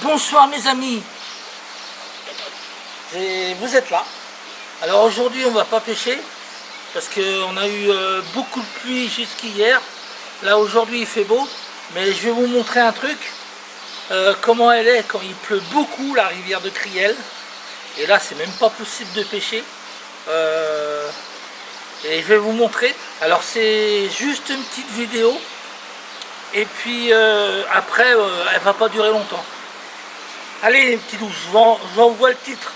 Bonsoir mes amis, vous êtes là. Alors aujourd'hui on va pas pêcher parce qu'on a eu beaucoup de pluie jusqu'hier. Là aujourd'hui il fait beau, mais je vais vous montrer un truc, comment elle est quand il pleut beaucoup, la rivière de Criel. Et là c'est même pas possible de pêcher. Et je vais vous montrer. Alors c'est juste une petite vidéo. Et puis après elle va pas durer longtemps. Allez les petits loups, j'envoie le titre.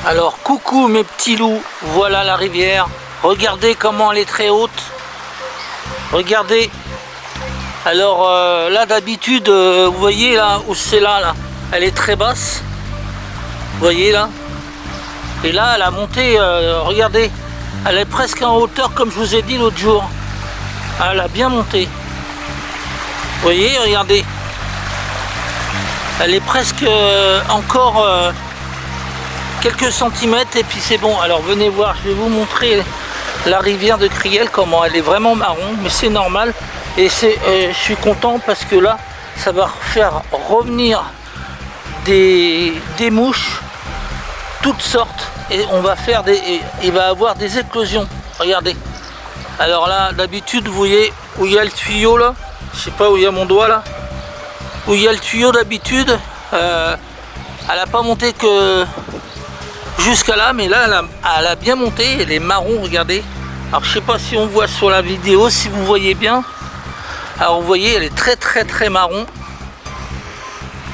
Alors coucou mes petits loups, voilà la rivière, regardez comment elle est très haute, regardez. Alors là d'habitude, vous voyez là où c'est là, elle est très basse, vous voyez là, et là elle a monté, regardez, elle est presque en hauteur comme je vous ai dit l'autre jour, elle a bien monté, vous voyez, regardez, elle est presque encore quelques centimètres et puis c'est bon. Alors venez voir, je vais vous montrer la rivière de Criel, comment elle est vraiment marron, mais c'est normal. Et je suis content parce que là ça va faire revenir des mouches toutes sortes et on va faire il va avoir des éclosions, regardez. Alors là d'habitude vous voyez où il y a le tuyau là, je sais pas où il y a mon doigt là, où il y a le tuyau d'habitude, elle a pas monté que jusqu'à là, mais là elle a bien monté, elle est marron, regardez. Alors je sais pas si on voit sur la vidéo, si vous voyez bien. Alors vous voyez, elle est très marron.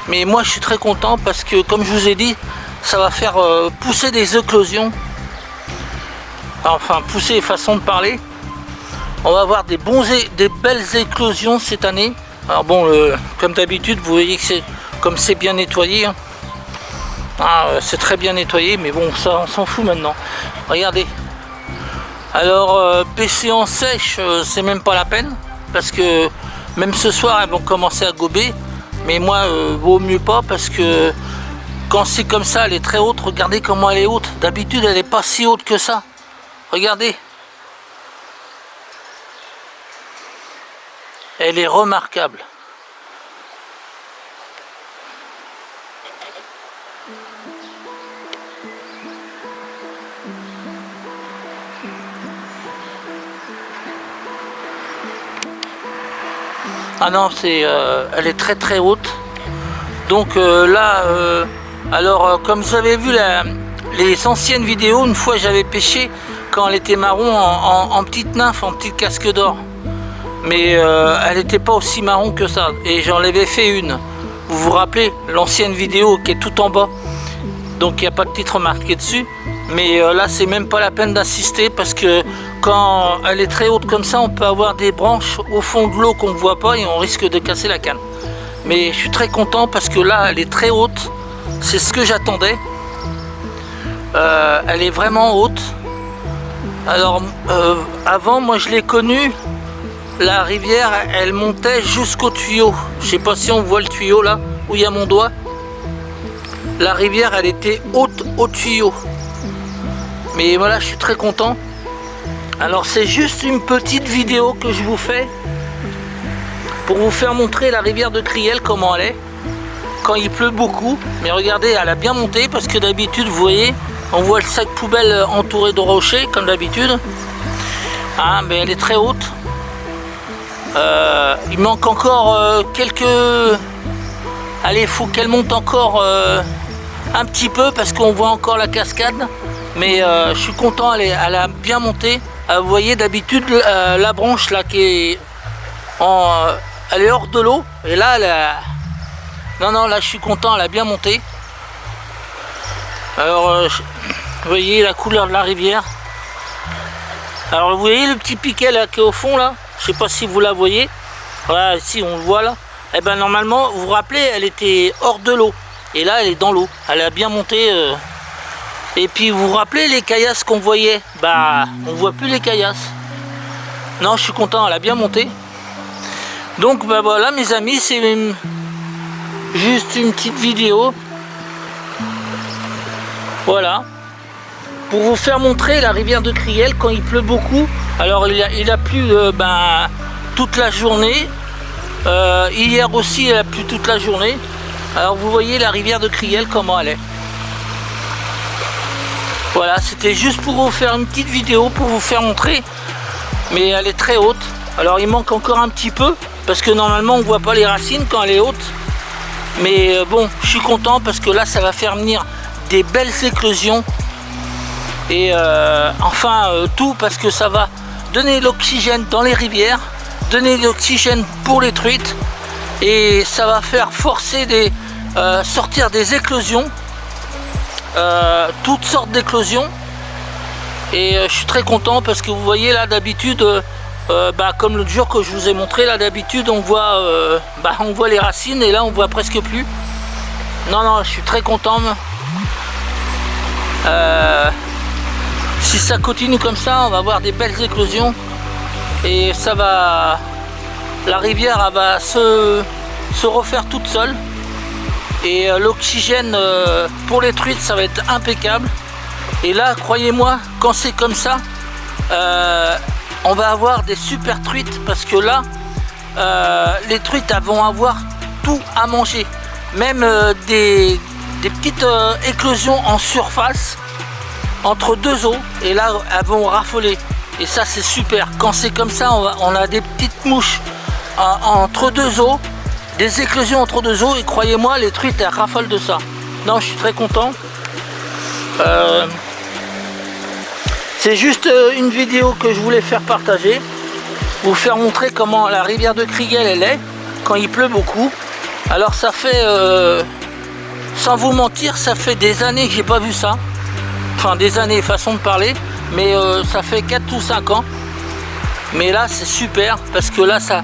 Mais moi je suis très content parce que comme je vous ai dit, ça va faire pousser des éclosions. Enfin pousser façon de parler. On va avoir des belles éclosions cette année. Alors bon, comme d'habitude, vous voyez que c'est bien nettoyé. Hein. C'est très bien nettoyé, mais bon, ça on s'en fout maintenant. Regardez. Alors pêcher en sèche, c'est même pas la peine parce que même ce soir elles vont commencer à gober, mais moi vaut mieux pas parce que quand c'est comme ça, elle est très haute. Regardez comment elle est haute. D'habitude elle est pas si haute que ça. Regardez, elle est remarquable. Ah non, elle est très haute. Donc là, alors comme vous avez vu les anciennes vidéos, une fois j'avais pêché quand elle était marron en petite nymphe, en petite casque d'or. Mais elle n'était pas aussi marron que ça. Et j'en avais fait une. Vous vous rappelez l'ancienne vidéo qui est tout en bas. Donc il n'y a pas de titre marqué dessus. Mais là c'est même pas la peine d'insister parce que quand elle est très haute comme ça, on peut avoir des branches au fond de l'eau qu'on ne voit pas et on risque de casser la canne. Mais je suis très content parce que là elle est très haute, c'est ce que j'attendais. Elle est vraiment haute. Alors avant moi je l'ai connue, la rivière elle montait jusqu'au tuyau. Je sais pas si on voit le tuyau là où il y a mon doigt. La rivière elle était haute au tuyau. Mais voilà, je suis très content. Alors c'est juste une petite vidéo que je vous fais pour vous faire montrer la rivière de Criel, comment elle est quand il pleut beaucoup. Mais regardez, elle a bien monté parce que d'habitude vous voyez, on voit le sac poubelle entouré de rochers comme d'habitude. Ah, mais elle est très haute. Il manque encore quelques... Allez, il faut qu'elle monte encore un petit peu parce qu'on voit encore la cascade. Mais je suis content, elle a bien monté. Vous voyez d'habitude la branche là qui est elle est hors de l'eau. Et là non, là je suis content, elle a bien monté. Alors vous voyez la couleur de la rivière. Alors vous voyez le petit piquet là qui est au fond là, je sais pas si vous la voyez. Voilà, ici on le voit là. Et ben normalement, vous vous rappelez, elle était hors de l'eau. Et là elle est dans l'eau. Elle a bien monté. Et puis vous vous rappelez les caillasses qu'on voyait? Bah on voit plus les caillasses. Non, je suis content, elle a bien monté. Donc bah voilà mes amis, c'est juste une petite vidéo. Voilà. Pour vous faire montrer la rivière de Criel quand il pleut beaucoup. Alors il a plu toute la journée. Hier aussi il a plu toute la journée. Alors vous voyez la rivière de Criel comment elle est. Voilà, c'était juste pour vous faire une petite vidéo pour vous faire montrer. Mais elle est très haute. Alors il manque encore un petit peu parce que normalement on voit pas les racines quand elle est haute. Mais bon, je suis content parce que là ça va faire venir des belles éclosions. Et tout parce que ça va donner l'oxygène dans les rivières, donner l'oxygène pour les truites et ça va faire forcer sortir des éclosions, toutes sortes d'éclosions. Et je suis très content parce que vous voyez là d'habitude, comme l'autre jour que je vous ai montré, là d'habitude on voit les racines et là on voit presque plus. Non, je suis très content. Si ça continue comme ça, on va avoir des belles éclosions et ça va, la rivière elle va se refaire toute seule et l'oxygène pour les truites ça va être impeccable. Et là croyez-moi, quand c'est comme ça, on va avoir des super truites parce que là les truites elles vont avoir tout à manger, même des petites éclosions en surface entre deux eaux, et là elles vont raffoler et ça c'est super. Quand c'est comme ça, on a des petites mouches entre deux eaux, des éclosions entre deux eaux, et croyez-moi les truites elles raffolent de ça. Non, je suis très content. C'est juste une vidéo que je voulais faire partager, vous faire montrer comment la rivière de Criel elle est quand il pleut beaucoup. Alors ça fait sans vous mentir, ça fait des années que j'ai pas vu ça. Enfin des années, façon de parler, mais ça fait 4 ou 5 ans. Mais là c'est super parce que là ça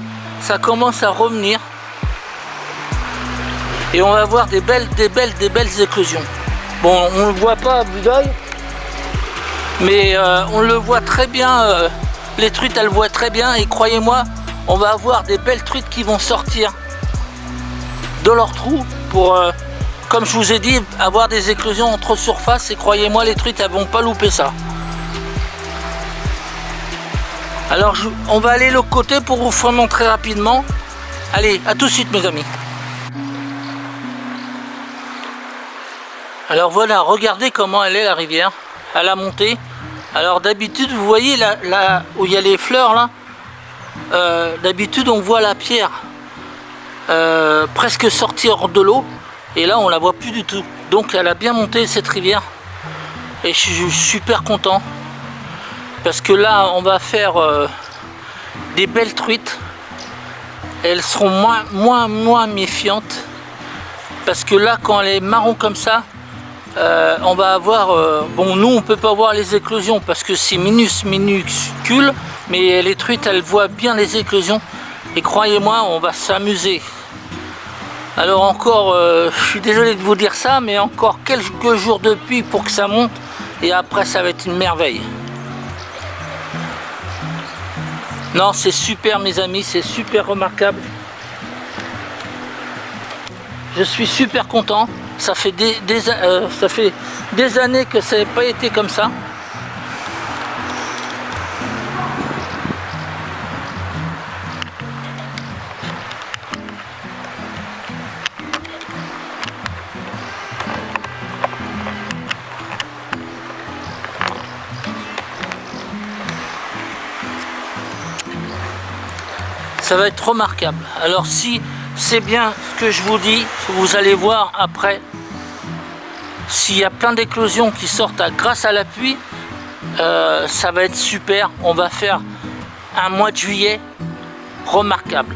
commence à revenir. Et on va voir des belles éclosions. Bon, on ne le voit pas à vue d'œil, mais on le voit très bien. Les truites elles voient très bien et croyez-moi, on va avoir des belles truites qui vont sortir de leur trou pour... comme je vous ai dit, avoir des éclosions entre surface, et croyez-moi les truites elles vont pas louper ça. Alors on va aller de l'autre côté pour vous faire montrer rapidement. Allez, à tout de suite mes amis. Alors voilà, regardez comment elle est la rivière à la montée. Alors d'habitude vous voyez là où il y a les fleurs là, d'habitude on voit la pierre presque sortir de l'eau. Et là on la voit plus du tout. Donc elle a bien monté cette rivière. Et je suis super content. Parce que là on va faire des belles truites. Elles seront moins méfiantes. Parce que là quand elle est marron comme ça, on va avoir... bon nous on peut pas voir les éclosions parce que c'est minuscule. Mais les truites elles voient bien les éclosions. Et croyez-moi on va s'amuser. Alors encore, je suis désolé de vous dire ça, mais encore quelques jours de pluie pour que ça monte, et après ça va être une merveille. Non, c'est super mes amis, c'est super remarquable. Je suis super content, ça fait des années que ça n'a pas été comme ça. Ça va être remarquable. Alors si c'est bien ce que je vous dis, vous allez voir après, s'il y a plein d'éclosions qui sortent grâce à la pluie, ça va être super. On va faire un mois de juillet remarquable.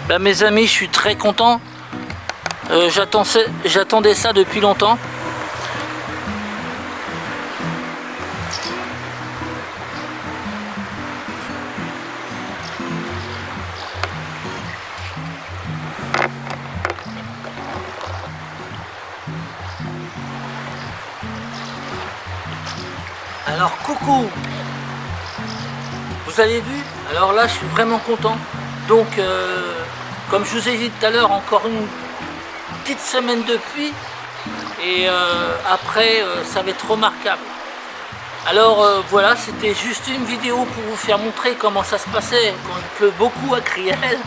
Ben, mes amis, je suis très content. J'attendais ça depuis longtemps. Alors coucou, vous avez vu, alors là je suis vraiment content. Donc comme je vous ai dit tout à l'heure, encore une petite semaine de pluie et après ça va être remarquable. Alors voilà, c'était juste une vidéo pour vous faire montrer comment ça se passait quand il pleut beaucoup à Criel.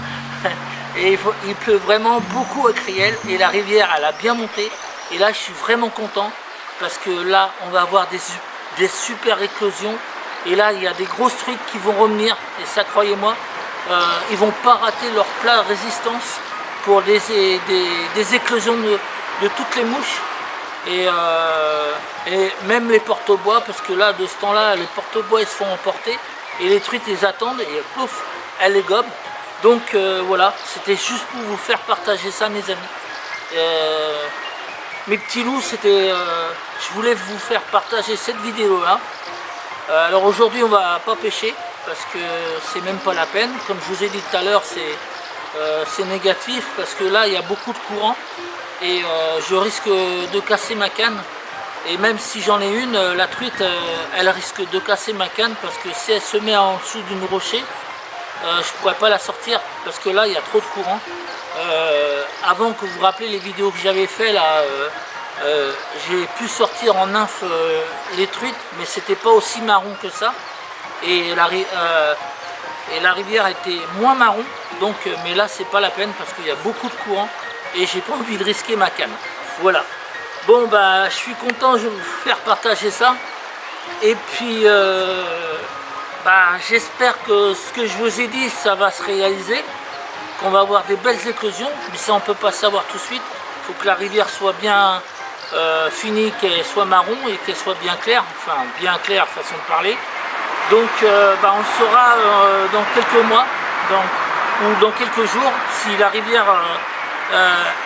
Et il pleut vraiment beaucoup à Criel et la rivière elle a bien monté. Et là je suis vraiment content parce que là on va avoir des super éclosions. Et là il y a des grosses truites qui vont revenir. Et ça, croyez-moi, ils vont pas rater leur plat résistance pour des éclosions de toutes les mouches. Et même les porte-bois, parce que là de ce temps là les porte-bois ils se font emporter et les truites les attendent et plouf, elles les gobent. Donc voilà, c'était juste pour vous faire partager ça, mes amis. Mes petits loups, c'était, je voulais vous faire partager cette vidéo là. Alors aujourd'hui on va pas pêcher parce que c'est même pas la peine. Comme je vous ai dit tout à l'heure, c'est négatif parce que là il y a beaucoup de courant et je risque de casser ma canne. Et même si j'en ai une, la truite elle risque de casser ma canne parce que si elle se met en dessous d'une rocher, je pourrais pas la sortir parce que là il y a trop de courant. Avant que vous vous rappelez les vidéos que j'avais fait là, j'ai pu sortir en nymphe les truites, mais c'était pas aussi marron que ça. Et la rivière était moins marron, donc mais là c'est pas la peine parce qu'il y a beaucoup de courant et j'ai pas envie de risquer ma canne. Voilà. Bon bah je suis content, je vais vous faire partager ça. Et puis bah, j'espère que ce que je vous ai dit, ça va se réaliser, qu'on va avoir des belles éclosions, mais ça on peut pas savoir tout de suite. Il faut que la rivière soit bien finie, qu'elle soit marron et qu'elle soit bien claire, enfin bien claire façon de parler. Donc bah, on le saura dans quelques mois, ou dans quelques jours, si la rivière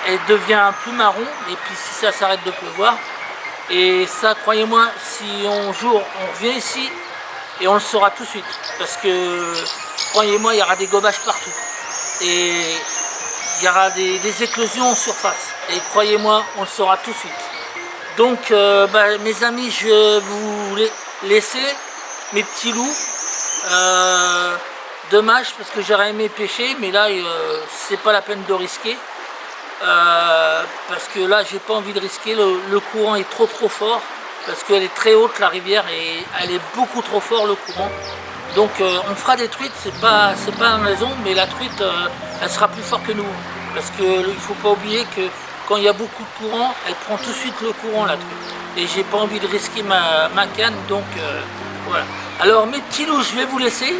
elle devient plus marron, et puis si ça s'arrête de pleuvoir. Et ça, croyez-moi, si on revient ici, et on le saura tout de suite, parce que, croyez-moi, il y aura des gobages partout. Et il y aura des éclosions en surface. Et croyez-moi, on le saura tout de suite. Donc, bah, mes amis, je vais vous laisser, mes petits loups. Dommage, parce que j'aurais aimé pêcher, mais là, c'est pas la peine de risquer. Parce que là, j'ai pas envie de risquer. Le courant est trop fort. Parce qu'elle est très haute la rivière et elle est beaucoup trop fort le courant. Donc on fera des truites, c'est pas une raison, mais la truite elle sera plus forte que nous. Parce qu'il ne faut pas oublier que quand il y a beaucoup de courant, elle prend tout de suite le courant la truite. Et j'ai pas envie de risquer ma canne, donc voilà. Alors mes petits loups, je vais vous laisser.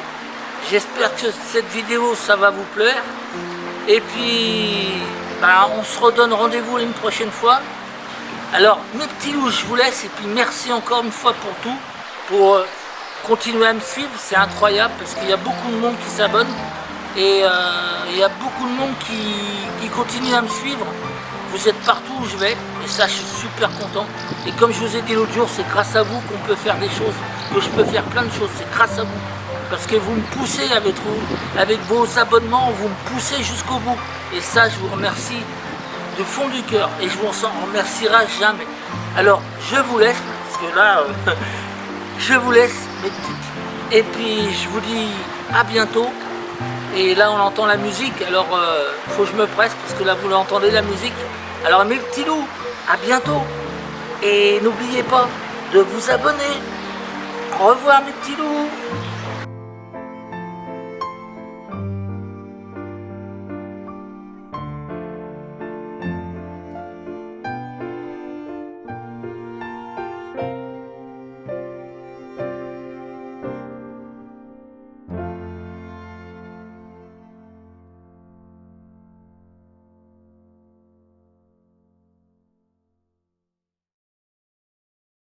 J'espère que cette vidéo ça va vous plaire. Et puis bah, on se redonne rendez-vous une prochaine fois. Alors mes petits loups, je vous laisse et puis merci encore une fois pour tout, pour continuer à me suivre, c'est incroyable parce qu'il y a beaucoup de monde qui s'abonne et il y a beaucoup de monde qui continue à me suivre. Vous êtes partout où je vais et ça je suis super content. Et comme je vous ai dit l'autre jour, c'est grâce à vous qu'on peut faire des choses, que je peux faire plein de choses, c'est grâce à vous. Parce que vous me poussez avec vos abonnements, vous me poussez jusqu'au bout. Et ça je vous remercie du fond du cœur et je vous en remercierai jamais. Alors je vous laisse parce que là je vous laisse mes petites et puis je vous dis à bientôt. Et là on entend la musique, alors faut que je me presse parce que là vous l'entendez la musique. Alors mes petits loups, à bientôt et n'oubliez pas de vous abonner. Au revoir mes petits loups.